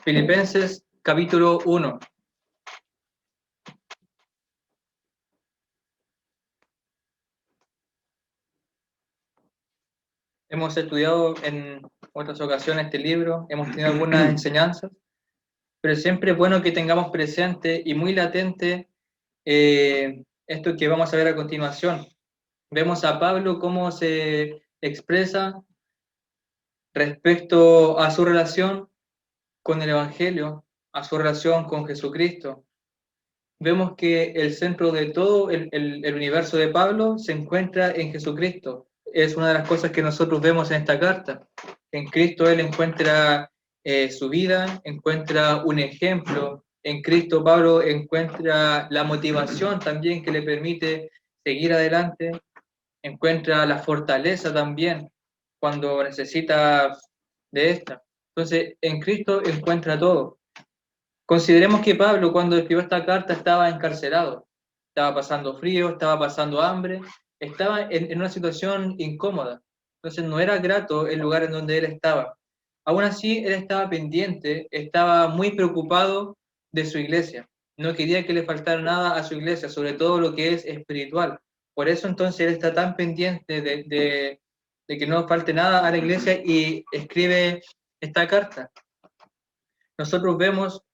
Filipenses capítulo 1. Hemos estudiado en otras ocasiones este libro, hemos tenido algunas enseñanzas, pero siempre es bueno que tengamos presente y muy latente esto que vamos a ver a continuación. Vemos a Pablo cómo se expresa respecto a su relación con el Evangelio, a su relación con Jesucristo. Vemos que el centro de todo el universo de Pablo se encuentra en Jesucristo. Es una de las cosas que nosotros vemos en esta carta. En Cristo él encuentra su vida, encuentra un ejemplo. En Cristo Pablo encuentra la motivación también que le permite seguir adelante. Encuentra la fortaleza también cuando necesita de esta. Entonces, en Cristo encuentra todo. Consideremos que Pablo, cuando escribió esta carta, estaba encarcelado, estaba pasando frío, estaba pasando hambre, estaba en una situación incómoda. Entonces no era grato el lugar en donde él estaba. Aún así, él estaba pendiente, estaba muy preocupado de su iglesia. No quería que le faltara nada a su iglesia, sobre todo lo que es espiritual. Por eso entonces él está tan pendiente de que no falte nada a la iglesia y escribe esta carta. Nosotros vemos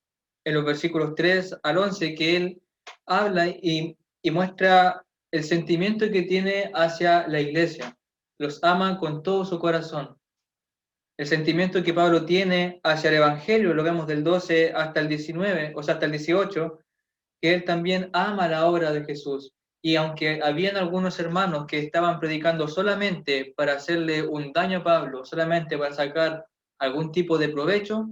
en los versículos 3 al 11 que él habla y muestra el sentimiento que tiene hacia la iglesia. Los ama con todo su corazón. El sentimiento que Pablo tiene hacia el Evangelio, lo vemos del 12 hasta el 19, o sea, hasta el 18, que él también ama la obra de Jesús. Y aunque habían algunos hermanos que estaban predicando solamente para hacerle un daño a Pablo, solamente para sacar algún tipo de provecho,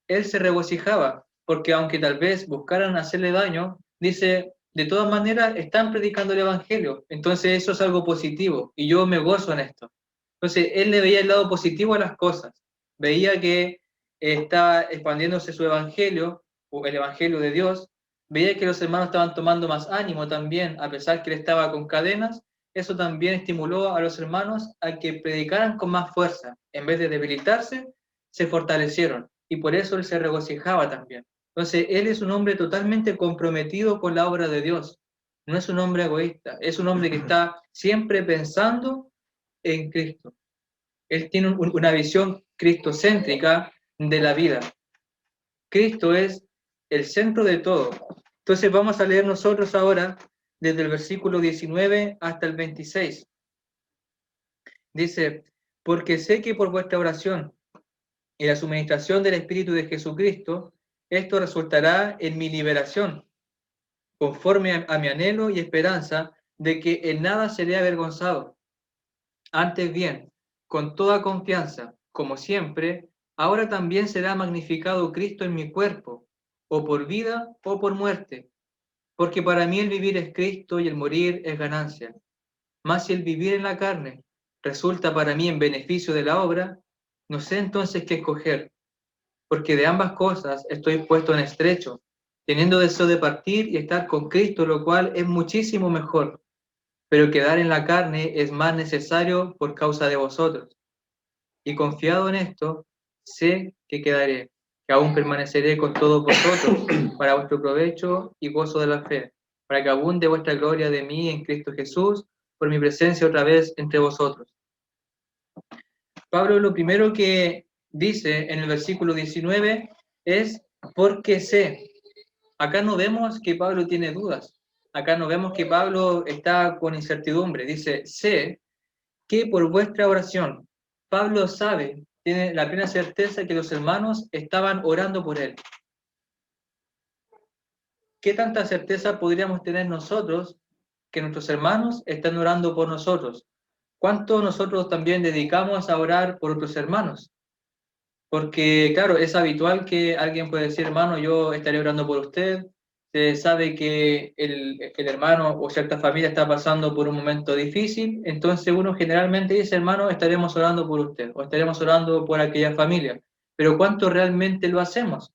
él se regocijaba, porque aunque tal vez buscaran hacerle daño, dice, de todas maneras están predicando el Evangelio, entonces eso es algo positivo, y yo me gozo en esto. Entonces él le veía el lado positivo a las cosas, veía que estaba expandiéndose su Evangelio, o el Evangelio de Dios, veía que los hermanos estaban tomando más ánimo también, a pesar que él estaba con cadenas, eso también estimuló a los hermanos a que predicaran con más fuerza, en vez de debilitarse, se fortalecieron y por eso él se regocijaba también. Entonces, él es un hombre totalmente comprometido con la obra de Dios. No es un hombre egoísta, es un hombre que está siempre pensando en Cristo. Él tiene una visión cristocéntrica de la vida. Cristo es el centro de todo. Entonces, vamos a leer nosotros ahora desde el versículo 19 hasta el 26. Dice, porque sé que por vuestra oración y la suministración del Espíritu de Jesucristo, esto resultará en mi liberación, conforme a mi anhelo y esperanza de que en nada seré avergonzado. Antes bien, con toda confianza, como siempre, ahora también será magnificado Cristo en mi cuerpo, o por vida o por muerte, porque para mí el vivir es Cristo y el morir es ganancia. Mas si el vivir en la carne resulta para mí en beneficio de la obra, no sé entonces qué escoger, porque de ambas cosas estoy puesto en estrecho, teniendo deseo de partir y estar con Cristo, lo cual es muchísimo mejor, pero quedar en la carne es más necesario por causa de vosotros. Y confiado en esto, sé que quedaré, que aún permaneceré con todos vosotros para vuestro provecho y gozo de la fe, para que abunde vuestra gloria de mí en Cristo Jesús, por mi presencia otra vez entre vosotros. Pablo lo primero que dice en el versículo 19 es porque sé. Acá no vemos que Pablo tiene dudas. Acá no vemos que Pablo está con incertidumbre. Dice, sé que por vuestra oración, Pablo sabe, tiene la plena certeza que los hermanos estaban orando por él. ¿Qué tanta certeza podríamos tener nosotros que nuestros hermanos están orando por nosotros? ¿Cuánto nosotros también dedicamos a orar por otros hermanos? Porque, claro, es habitual que alguien pueda decir, hermano, yo estaré orando por usted. Se sabe que el hermano o cierta familia está pasando por un momento difícil, entonces uno generalmente dice, hermano, estaremos orando por usted o estaremos orando por aquella familia. Pero ¿cuánto realmente lo hacemos?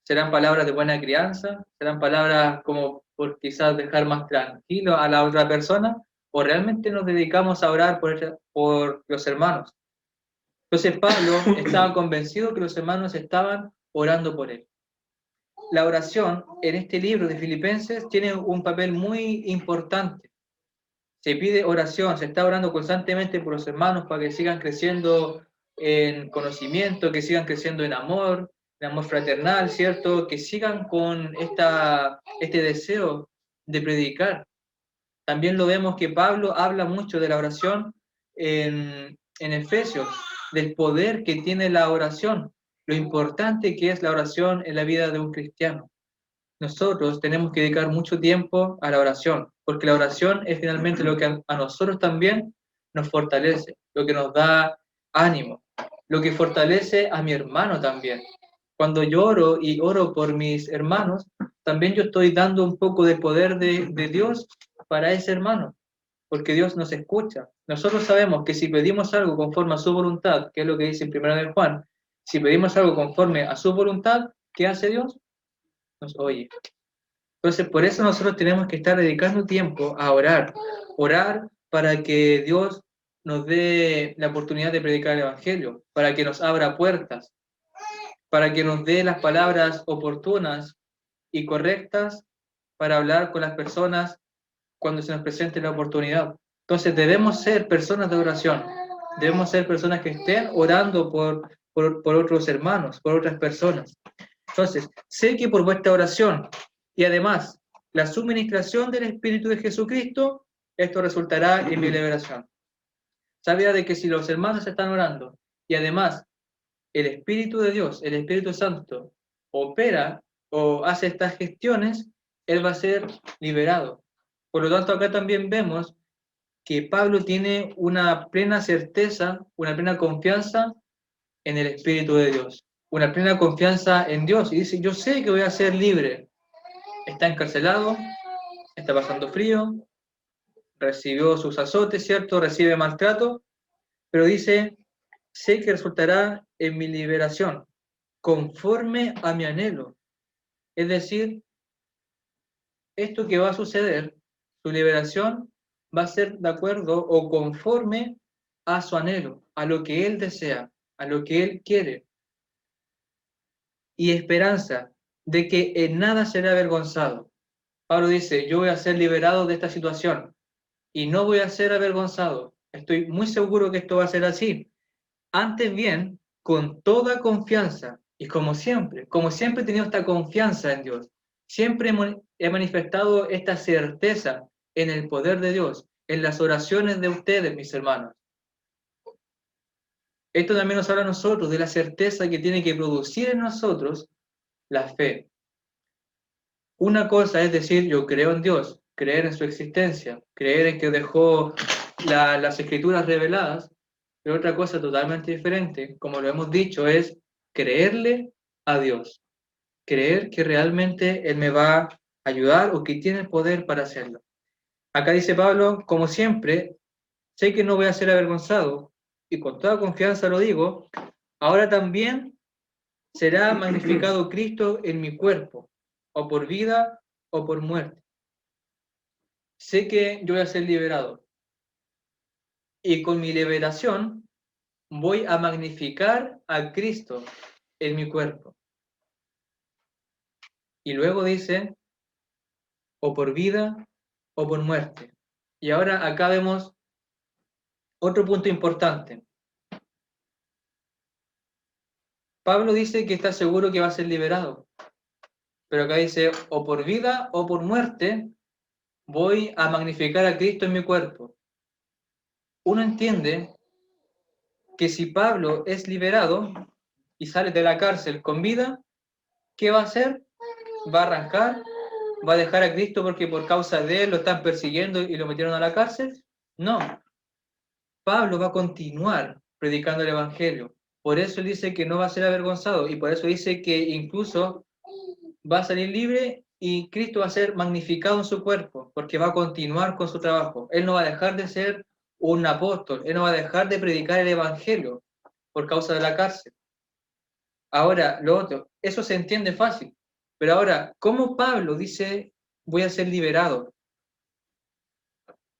¿Serán palabras de buena crianza? ¿Serán palabras como por quizás dejar más tranquilo a la otra persona? ¿O realmente nos dedicamos a orar por los hermanos? Entonces Pablo estaba convencido que los hermanos estaban orando por él. La oración en este libro de Filipenses tiene un papel muy importante. Se pide oración, se está orando constantemente por los hermanos para que sigan creciendo en conocimiento, que sigan creciendo en amor fraternal, ¿cierto? Que sigan con este deseo de predicar. También lo vemos que Pablo habla mucho de la oración en Efesios, del poder que tiene la oración, lo importante que es la oración en la vida de un cristiano. Nosotros tenemos que dedicar mucho tiempo a la oración, porque la oración es finalmente lo que a nosotros también nos fortalece, lo que nos da ánimo, lo que fortalece a mi hermano también. Cuando yo oro y oro por mis hermanos, también yo estoy dando un poco de poder de Dios para ese hermano, porque Dios nos escucha. Nosotros sabemos que si pedimos algo conforme a su voluntad, que es lo que dice en 1 de Juan, si pedimos algo conforme a su voluntad, ¿qué hace Dios? Nos oye. Entonces, por eso nosotros tenemos que estar dedicando tiempo a orar, orar para que Dios nos dé la oportunidad de predicar el Evangelio, para que nos abra puertas, para que nos dé las palabras oportunas y correctas para hablar con las personas cuando se nos presente la oportunidad. Entonces, debemos ser personas de oración, debemos ser personas que estén orando por otros hermanos, por otras personas. Entonces, sé que por vuestra oración y además la suministración del Espíritu de Jesucristo, esto resultará en mi liberación. Sabía de que si los hermanos están orando y además el Espíritu de Dios, el Espíritu Santo, opera o hace estas gestiones, Él va a ser liberado. Por lo tanto, acá también vemos que Pablo tiene una plena certeza, una plena confianza en el Espíritu de Dios, una plena confianza en Dios. Y dice, yo sé que voy a ser libre. Está encarcelado, está pasando frío, recibió sus azotes, ¿cierto? Recibe maltrato, pero dice, sé que resultará en mi liberación, conforme a mi anhelo. Es decir, esto que va a suceder, su liberación, va a ser de acuerdo o conforme a su anhelo, a lo que él desea, a lo que él quiere. Y esperanza de que en nada será avergonzado. Pablo dice, yo voy a ser liberado de esta situación y no voy a ser avergonzado. Estoy muy seguro que esto va a ser así. Antes bien, con toda confianza, y como siempre he tenido esta confianza en Dios, siempre he manifestado esta certeza en el poder de Dios, en las oraciones de ustedes, mis hermanos. Esto también nos habla a nosotros de la certeza que tiene que producir en nosotros la fe. Una cosa es decir, yo creo en Dios, creer en su existencia, creer en que dejó las escrituras reveladas, pero otra cosa totalmente diferente, como lo hemos dicho, es creerle a Dios, creer que realmente Él me va a ayudar o que tiene el poder para hacerlo. Acá dice Pablo, como siempre, sé que no voy a ser avergonzado, y con toda confianza lo digo, ahora también será magnificado Cristo en mi cuerpo, o por vida o por muerte. Sé que yo voy a ser liberado, y con mi liberación voy a magnificar a Cristo en mi cuerpo. Y luego dice, o por vida o por muerte. Y ahora acá vemos otro punto importante. Pablo dice que está seguro que va a ser liberado, pero acá dice, o por vida o por muerte, voy a magnificar a Cristo en mi cuerpo. Uno entiende que si Pablo es liberado y sale de la cárcel con vida, ¿qué va a hacer? ¿Va a arrancar? ¿Va a dejar a Cristo porque por causa de él lo están persiguiendo y lo metieron a la cárcel? No. Pablo va a continuar predicando el Evangelio. Por eso él dice que no va a ser avergonzado y por eso dice que incluso va a salir libre y Cristo va a ser magnificado en su cuerpo porque va a continuar con su trabajo. Él no va a dejar de ser un apóstol, él no va a dejar de predicar el Evangelio por causa de la cárcel. Ahora, lo otro, eso se entiende fácil, pero ahora, ¿cómo Pablo dice voy a ser liberado?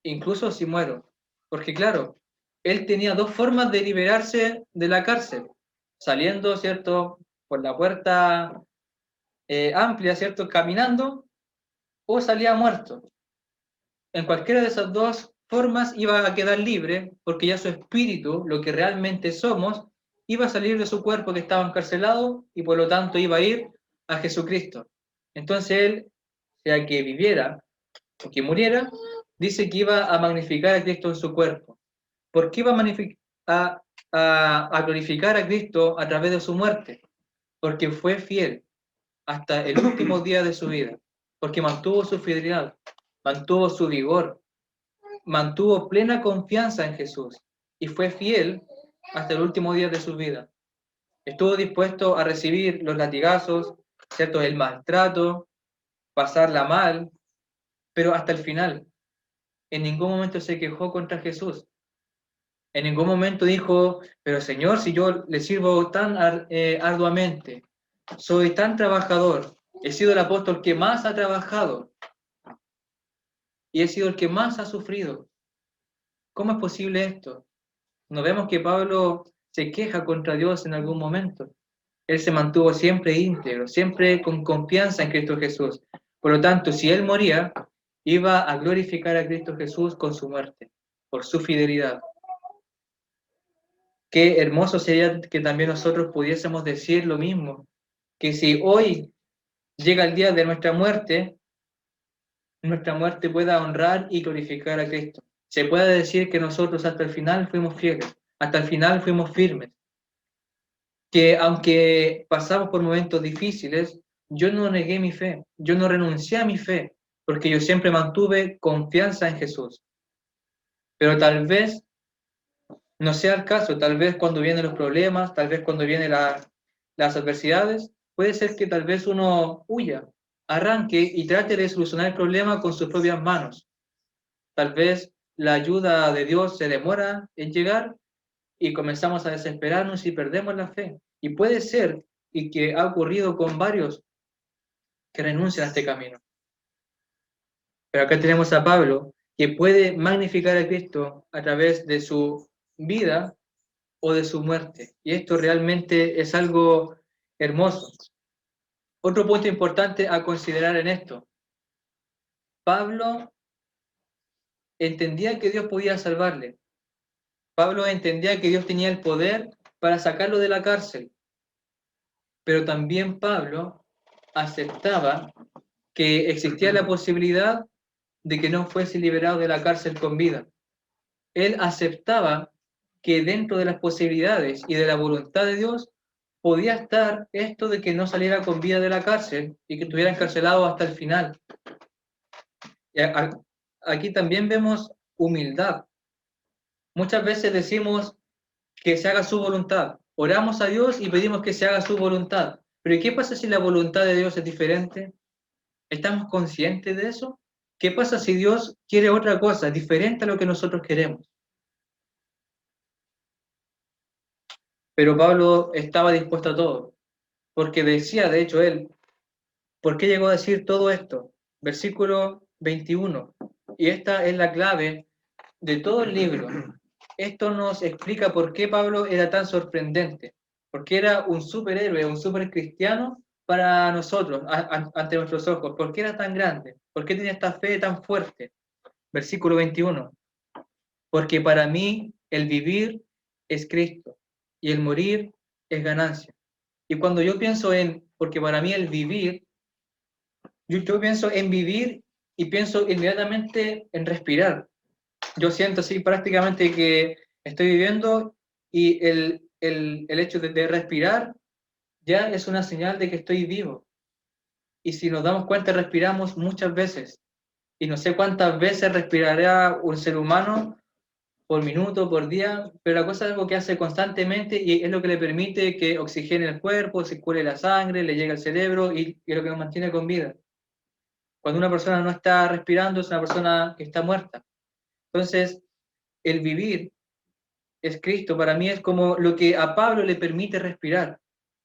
Incluso si muero. Porque claro, él tenía dos formas de liberarse de la cárcel. Saliendo, ¿cierto? por la puerta amplia, ¿cierto? Caminando, o salía muerto. En cualquiera de esas dos formas iba a quedar libre, porque ya su espíritu, lo que realmente somos, iba a salir de su cuerpo que estaba encarcelado y por lo tanto iba a ir a Jesucristo. Entonces él, sea que viviera o que muriera, dice que iba a magnificar a Cristo en su cuerpo. ¿Por qué iba a glorificar a Cristo a través de su muerte? Porque fue fiel hasta el último día de su vida, porque mantuvo su fidelidad, mantuvo su vigor, mantuvo plena confianza en Jesús y fue fiel hasta el último día de su vida. Estuvo dispuesto a recibir los latigazos, ¿cierto? El maltrato, pasarla mal, pero hasta el final. En ningún momento se quejó contra Jesús. En ningún momento dijo, pero Señor, si yo le sirvo tan arduamente, soy tan trabajador, he sido el apóstol que más ha trabajado y he sido el que más ha sufrido. ¿Cómo es posible esto? No vemos que Pablo se queja contra Dios en algún momento. Él se mantuvo siempre íntegro, siempre con confianza en Cristo Jesús. Por lo tanto, si él moría, iba a glorificar a Cristo Jesús con su muerte, por su fidelidad. Qué hermoso sería que también nosotros pudiésemos decir lo mismo, que si hoy llega el día de nuestra muerte pueda honrar y glorificar a Cristo. Se puede decir que nosotros hasta el final fuimos fieles, hasta el final fuimos firmes, que aunque pasamos por momentos difíciles, yo no negué mi fe, yo no renuncié a mi fe, porque yo siempre mantuve confianza en Jesús. Pero tal vez no sea el caso, tal vez cuando vienen los problemas, tal vez cuando vienen las adversidades, puede ser que tal vez uno huya, arranque y trate de solucionar el problema con sus propias manos. Tal vez la ayuda de Dios se demora en llegar y comenzamos a desesperarnos y perdemos la fe. Y puede ser, y que ha ocurrido con varios que renuncian a este camino. Pero acá tenemos a Pablo, que puede magnificar a Cristo a través de su vida o de su muerte. Y esto realmente es algo hermoso. Otro punto importante a considerar en esto. Pablo entendía que Dios podía salvarle. Pablo entendía que Dios tenía el poder para sacarlo de la cárcel. Pero también Pablo aceptaba que existía la posibilidad de que no fuese liberado de la cárcel con vida. Él aceptaba que dentro de las posibilidades y de la voluntad de Dios podía estar esto de que no saliera con vida de la cárcel y que estuviera encarcelado hasta el final. Y aquí también vemos humildad. Muchas veces decimos que se haga su voluntad. Oramos a Dios y pedimos que se haga su voluntad. Pero ¿y qué pasa si la voluntad de Dios es diferente? ¿Estamos conscientes de eso? ¿Qué pasa si Dios quiere otra cosa, diferente a lo que nosotros queremos? Pero Pablo estaba dispuesto a todo, porque decía, de hecho, él, ¿por qué llegó a decir todo esto? Versículo 21. Y esta es la clave de todo el libro. Esto nos explica por qué Pablo era tan sorprendente, porque era un superhéroe, un supercristiano para nosotros, ante nuestros ojos. ¿Por qué era tan grande? ¿Por qué tenía esta fe tan fuerte? Versículo 21. Porque para mí el vivir es Cristo y el morir es ganancia. Y cuando yo pienso porque para mí el vivir, yo pienso en vivir y pienso inmediatamente en respirar. Yo siento así prácticamente que estoy viviendo y el hecho de respirar ya es una señal de que estoy vivo. Y si nos damos cuenta, respiramos muchas veces. Y no sé cuántas veces respirará un ser humano por minuto, por día, pero la cosa es algo que hace constantemente y es lo que le permite que oxigene el cuerpo, circule la sangre, le llegue al cerebro y es lo que nos mantiene con vida. Cuando una persona no está respirando, es una persona que está muerta. Entonces, el vivir es Cristo. Para mí es como lo que a Pablo le permite respirar.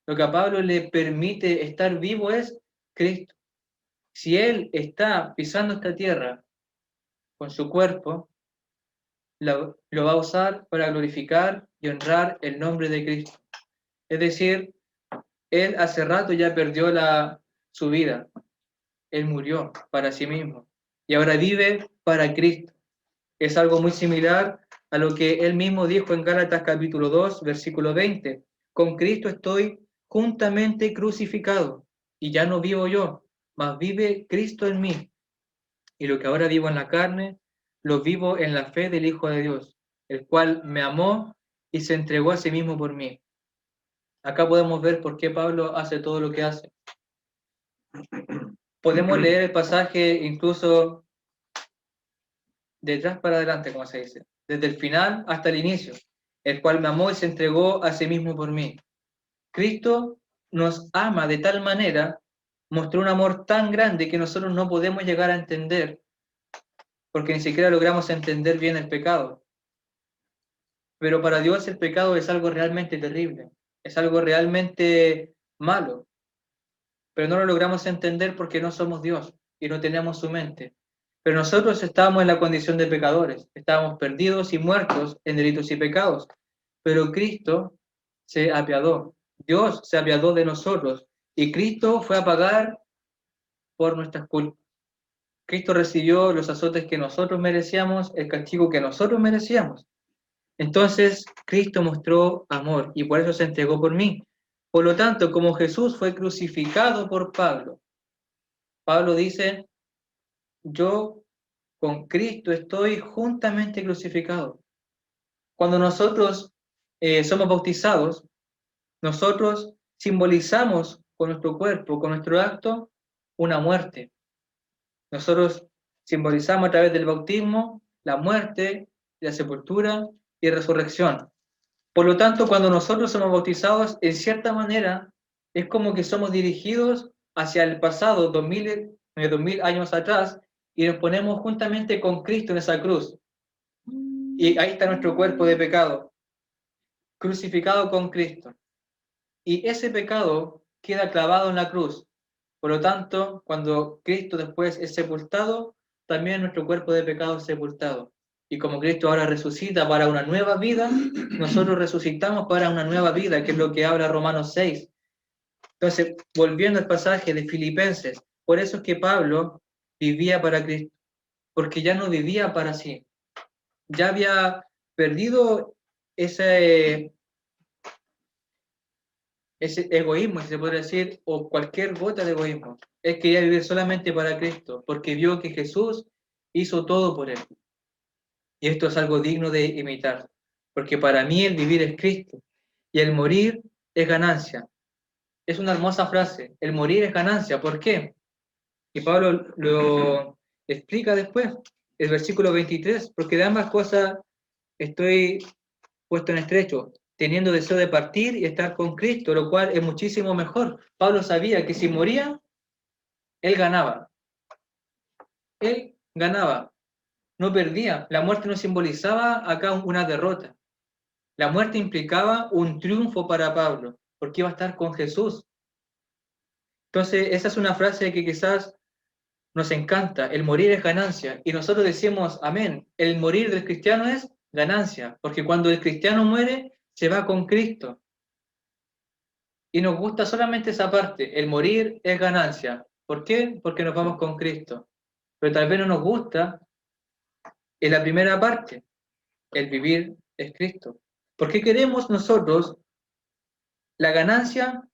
Lo que a Pablo le permite estar vivo es Cristo. Si él está pisando esta tierra con su cuerpo, lo va a usar para glorificar y honrar el nombre de Cristo. Es decir, Él hace rato ya perdió su vida. Él murió para sí mismo y ahora vive para Cristo. Es algo muy similar a lo que él mismo dijo en Gálatas capítulo 2, versículo 20. Con Cristo estoy juntamente crucificado y ya no vivo yo, mas vive Cristo en mí. Y lo que ahora vivo en la carne, lo vivo en la fe del Hijo de Dios, el cual me amó y se entregó a sí mismo por mí. Acá podemos ver por qué Pablo hace todo lo que hace. Podemos leer el pasaje incluso de atrás para adelante, como se dice, desde el final hasta el inicio, el cual me amó y se entregó a sí mismo por mí. Cristo nos ama de tal manera, mostró un amor tan grande que nosotros no podemos llegar a entender, porque ni siquiera logramos entender bien el pecado. Pero para Dios el pecado es algo realmente terrible, es algo realmente malo, pero no lo logramos entender porque no somos Dios y no tenemos su mente. Pero nosotros estábamos en la condición de pecadores, estábamos perdidos y muertos en delitos y pecados, pero Cristo se apiadó, Dios se apiadó de nosotros y Cristo fue a pagar por nuestras culpas. Cristo recibió los azotes que nosotros merecíamos, el castigo que nosotros merecíamos. Entonces, Cristo mostró amor y por eso se entregó por mí. Por lo tanto, como Jesús fue crucificado por Pablo, Pablo dice, yo con Cristo estoy juntamente crucificado. Cuando nosotros somos bautizados, nosotros simbolizamos con nuestro cuerpo, con nuestro acto, una muerte. Nosotros simbolizamos a través del bautismo la muerte, la sepultura y resurrección. Por lo tanto, cuando nosotros somos bautizados, en cierta manera, es como que somos dirigidos hacia el pasado, 2000 años atrás, y nos ponemos juntamente con Cristo en esa cruz. Y ahí está nuestro cuerpo de pecado, crucificado con Cristo. Y ese pecado queda clavado en la cruz. Por lo tanto, cuando Cristo después es sepultado, también nuestro cuerpo de pecado es sepultado. Y como Cristo ahora resucita para una nueva vida, nosotros resucitamos para una nueva vida, que es lo que habla Romanos 6. Entonces, volviendo al pasaje de Filipenses, por eso es que Pablo vivía para Cristo, porque ya no vivía para sí. Ya había perdido ese egoísmo, si se puede decir, o cualquier gota de egoísmo. Él quería vivir solamente para Cristo, porque vio que Jesús hizo todo por él. Y esto es algo digno de imitar, porque para mí el vivir es Cristo y el morir es ganancia. Es una hermosa frase, el morir es ganancia. ¿Por qué? Y Pablo lo explica después, el versículo 23, porque de ambas cosas estoy puesto en estrecho, teniendo deseo de partir y estar con Cristo, lo cual es muchísimo mejor. Pablo sabía que si moría, él ganaba. Él ganaba, no perdía. La muerte no simbolizaba acá una derrota. La muerte implicaba un triunfo para Pablo, porque iba a estar con Jesús. Entonces, esa es una frase que quizás nos encanta, el morir es ganancia. Y nosotros decimos, amén, el morir del cristiano es ganancia, porque cuando el cristiano muere, se va con Cristo. Y nos gusta solamente esa parte, el morir es ganancia. ¿Por qué? Porque nos vamos con Cristo. Pero tal vez no nos gusta en la primera parte, el vivir es Cristo. ¿Por qué queremos nosotros la ganancia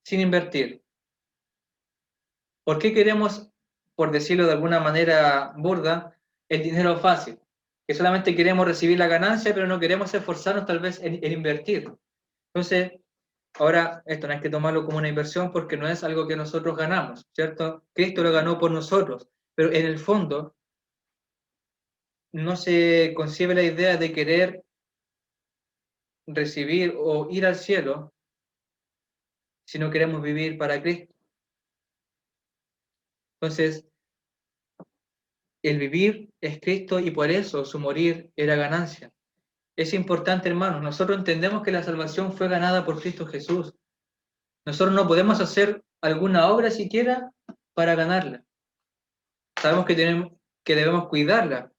sin invertir? ¿Por qué queremos, por decirlo de alguna manera burda, el dinero fácil? Que solamente queremos recibir la ganancia, pero no queremos esforzarnos tal vez en invertir. Entonces, ahora, esto no hay que tomarlo como una inversión porque no es algo que nosotros ganamos, ¿cierto? Cristo lo ganó por nosotros, pero en el fondo no se concibe la idea de querer recibir o ir al cielo si no queremos vivir para Cristo. Entonces, el vivir es Cristo y por eso su morir era ganancia. Es importante, hermanos, nosotros entendemos que la salvación fue ganada por Cristo Jesús. Nosotros no podemos hacer alguna obra siquiera para ganarla. Sabemos que debemos cuidarla,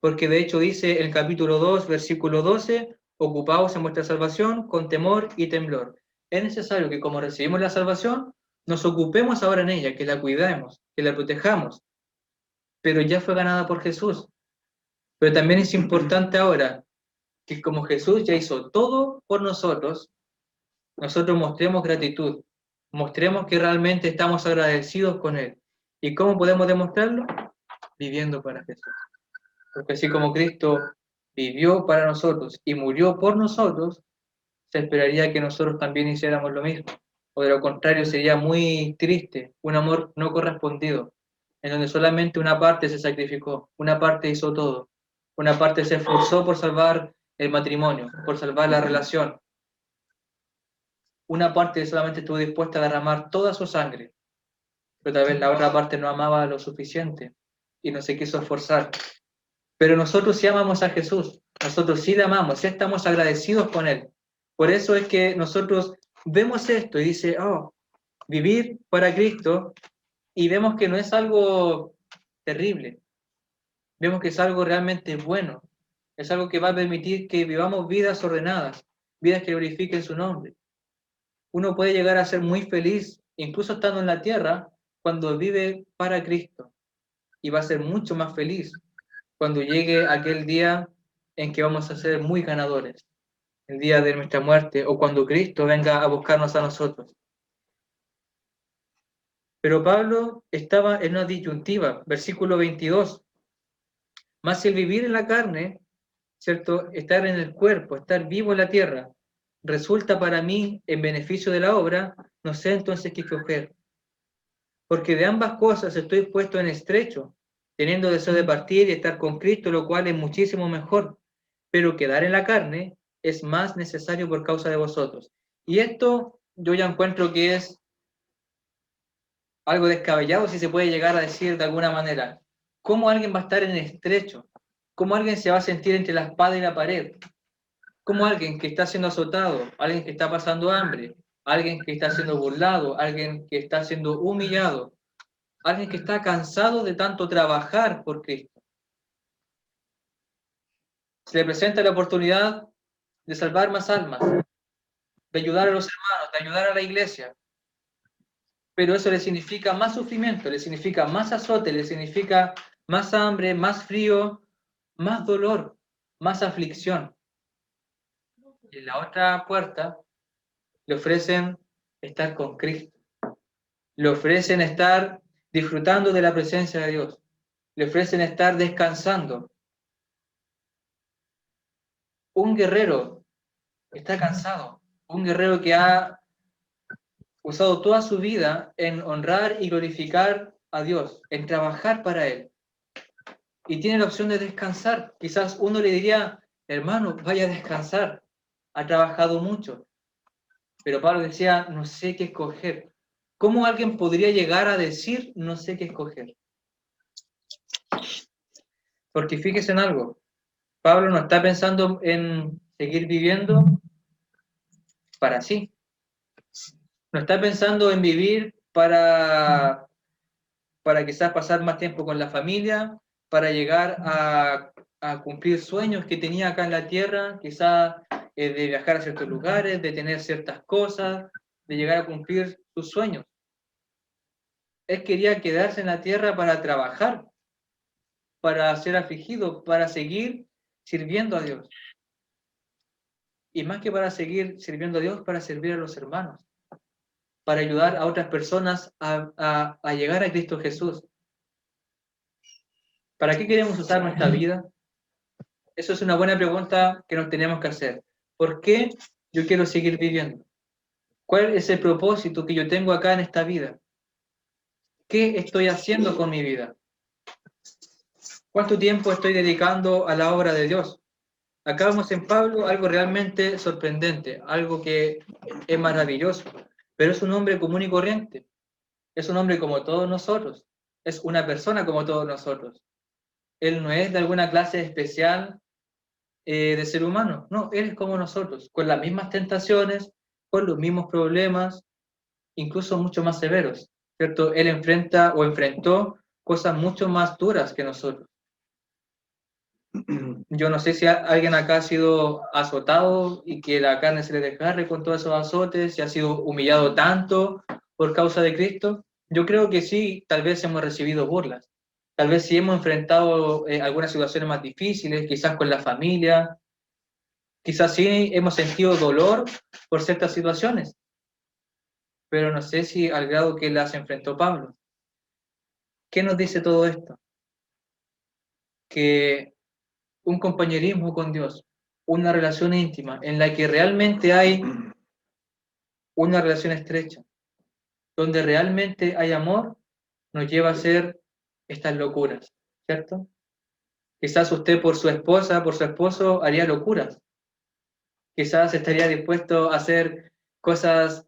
porque de hecho dice en el capítulo 2, versículo 12, ocupaos en vuestra salvación con temor y temblor. Es necesario que como recibimos la salvación, nos ocupemos ahora en ella, que la cuidemos, que la protejamos, pero ya fue ganada por Jesús. Pero también es importante ahora que como Jesús ya hizo todo por nosotros, nosotros mostremos gratitud, mostremos que realmente estamos agradecidos con Él. ¿Y cómo podemos demostrarlo? Viviendo para Jesús. Porque así como Cristo vivió para nosotros y murió por nosotros, se esperaría que nosotros también hiciéramos lo mismo. O de lo contrario sería muy triste, un amor no correspondido, en donde solamente una parte se sacrificó, una parte hizo todo, una parte se esforzó por salvar el matrimonio, por salvar la relación, una parte solamente estuvo dispuesta a derramar toda su sangre, pero tal vez la otra parte no amaba lo suficiente y no se quiso esforzar. Pero nosotros sí amamos a Jesús, nosotros sí le amamos, sí estamos agradecidos con Él. Por eso es que nosotros vemos esto y dice, oh, vivir para Cristo, y vemos que no es algo terrible, vemos que es algo realmente bueno, es algo que va a permitir que vivamos vidas ordenadas, vidas que glorifiquen su nombre. Uno puede llegar a ser muy feliz, incluso estando en la tierra, cuando vive para Cristo, y va a ser mucho más feliz cuando llegue aquel día en que vamos a ser muy ganadores, el día de nuestra muerte, o cuando Cristo venga a buscarnos a nosotros. Pero Pablo estaba en una disyuntiva, versículo 22. Más el vivir en la carne, ¿cierto? Estar en el cuerpo, estar vivo en la tierra, resulta para mí en beneficio de la obra, no sé entonces qué escoger. Porque de ambas cosas estoy puesto en estrecho, teniendo deseo de partir y estar con Cristo, lo cual es muchísimo mejor. Pero quedar en la carne es más necesario por causa de vosotros. Y esto yo ya encuentro que es algo descabellado, si se puede llegar a decir de alguna manera. ¿Cómo alguien va a estar en estrecho? ¿Cómo alguien se va a sentir entre la espada y la pared? ¿Cómo alguien que está siendo azotado, alguien que está pasando hambre, alguien que está siendo burlado, alguien que está siendo humillado, alguien que está cansado de tanto trabajar por Cristo, se le presenta la oportunidad de salvar más almas, de ayudar a los hermanos, de ayudar a la iglesia, pero eso le significa más sufrimiento, le significa más azote, le significa más hambre, más frío, más dolor, más aflicción? Y en la otra puerta le ofrecen estar con Cristo, le ofrecen estar disfrutando de la presencia de Dios, le ofrecen estar descansando. Un guerrero está cansado, un guerrero que ha usado toda su vida en honrar y glorificar a Dios, en trabajar para Él, y tiene la opción de descansar. Quizás uno le diría, hermano, vaya a descansar, ha trabajado mucho, pero Pablo decía, no sé qué escoger. ¿Cómo alguien podría llegar a decir, no sé qué escoger? Porque fíjese en algo, Pablo no está pensando en seguir viviendo para sí, no está pensando en vivir para quizás pasar más tiempo con la familia, para llegar a cumplir sueños que tenía acá en la tierra, quizás de viajar a ciertos lugares, de tener ciertas cosas, de llegar a cumplir sus sueños. Él quería quedarse en la tierra para trabajar, para ser afligido, para seguir sirviendo a Dios. Y más que para seguir sirviendo a Dios, para servir a los hermanos, para ayudar a otras personas a llegar a Cristo Jesús. ¿Para qué queremos usar nuestra vida? Eso es una buena pregunta que nos tenemos que hacer. ¿Por qué yo quiero seguir viviendo? ¿Cuál es el propósito que yo tengo acá en esta vida? ¿Qué estoy haciendo con mi vida? ¿Cuánto tiempo estoy dedicando a la obra de Dios? Acá vemos en Pablo algo realmente sorprendente, algo que es maravilloso, pero es un hombre común y corriente, es un hombre como todos nosotros, es una persona como todos nosotros. Él no es de alguna clase especial de ser humano, no, él es como nosotros, con las mismas tentaciones, con los mismos problemas, incluso mucho más severos, ¿cierto? Él enfrenta o enfrentó cosas mucho más duras que nosotros. Yo no sé si alguien acá ha sido azotado y que la carne se le desgarre con todos esos azotes, si ha sido humillado tanto por causa de Cristo. Yo creo que sí, tal vez hemos recibido burlas, tal vez sí hemos enfrentado algunas situaciones más difíciles, quizás con la familia, quizás sí hemos sentido dolor por ciertas situaciones, pero no sé si al grado que las enfrentó Pablo. ¿Qué nos dice todo esto? Que un compañerismo con Dios, una relación íntima en la que realmente hay una relación estrecha, donde realmente hay amor, nos lleva a hacer estas locuras, ¿cierto? Quizás usted por su esposa, por su esposo, haría locuras. Quizás estaría dispuesto a hacer cosas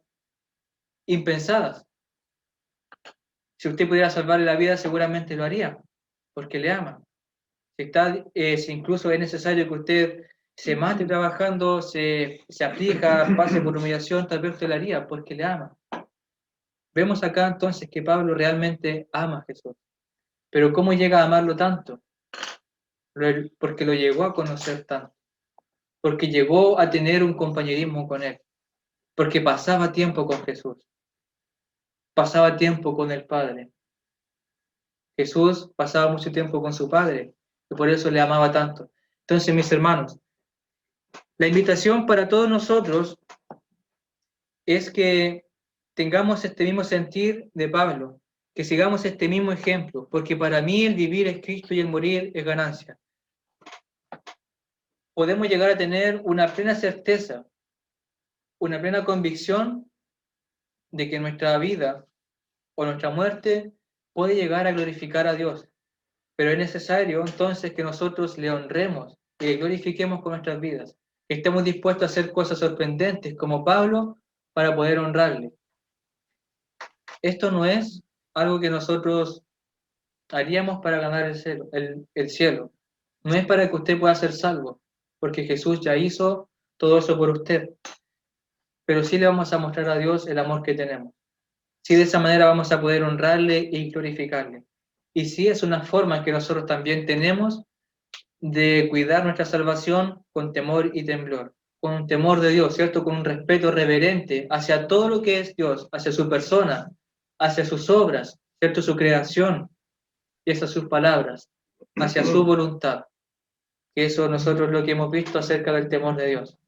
impensadas. Si usted pudiera salvarle la vida, seguramente lo haría, porque le ama. Si incluso es necesario que usted se mate trabajando, se aflija, pase por humillación, tal vez usted lo haría, porque le ama. Vemos acá entonces que Pablo realmente ama a Jesús. Pero ¿cómo llega a amarlo tanto? Porque lo llegó a conocer tanto, porque llegó a tener un compañerismo con él, porque pasaba tiempo con Jesús, pasaba tiempo con el Padre. Jesús pasaba mucho tiempo con su Padre y por eso le amaba tanto. Entonces, mis hermanos, la invitación para todos nosotros es que tengamos este mismo sentir de Pablo, que sigamos este mismo ejemplo, porque para mí el vivir es Cristo y el morir es ganancia. Podemos llegar a tener una plena certeza, una plena convicción de que nuestra vida o nuestra muerte puede llegar a glorificar a Dios, pero es necesario entonces que nosotros le honremos y le glorifiquemos con nuestras vidas, que estemos dispuestos a hacer cosas sorprendentes como Pablo para poder honrarle. Esto no es algo que nosotros haríamos para ganar el cielo. No es para que usted pueda ser salvo, porque Jesús ya hizo todo eso por usted, pero sí le vamos a mostrar a Dios el amor que tenemos. Sí, de esa manera vamos a poder honrarle y glorificarle. Y sí es una forma que nosotros también tenemos de cuidar nuestra salvación con temor y temblor, con un temor de Dios, ¿cierto? Con un respeto reverente hacia todo lo que es Dios, hacia su persona, hacia sus obras, ¿cierto? Su creación y hacia sus palabras, hacia su voluntad. Que eso nosotros lo que hemos visto acerca del temor de Dios,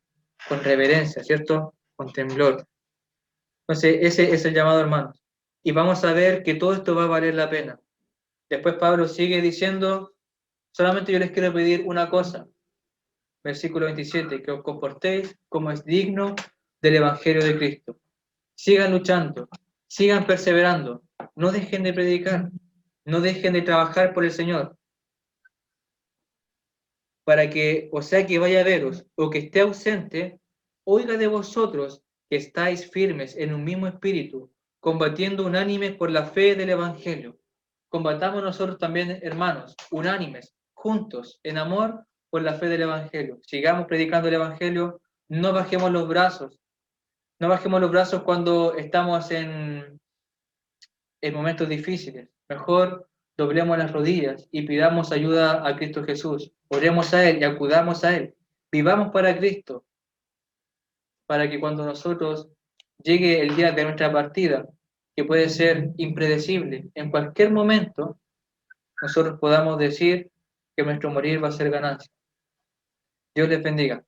con reverencia, ¿cierto? Con temblor. Entonces, ese es el llamado, hermanos. Y vamos a ver que todo esto va a valer la pena. Después Pablo sigue diciendo, solamente yo les quiero pedir una cosa, versículo 27, que os comportéis como es digno del Evangelio de Cristo. Sigan luchando, sigan perseverando, no dejen de predicar, no dejen de trabajar por el Señor, para que, o sea que vaya a veros o que esté ausente, oiga de vosotros que estáis firmes en un mismo espíritu, combatiendo unánimes por la fe del Evangelio. Combatamos nosotros también, hermanos, unánimes, juntos, en amor, por la fe del Evangelio. Sigamos predicando el Evangelio, no bajemos los brazos, no bajemos los brazos cuando estamos en momentos difíciles. Mejor doblemos las rodillas y pidamos ayuda a Cristo Jesús. Oremos a Él y acudamos a Él. Vivamos para Cristo, para que cuando nosotros llegue el día de nuestra partida, que puede ser impredecible, en cualquier momento, nosotros podamos decir que nuestro morir va a ser ganancia. Dios les bendiga.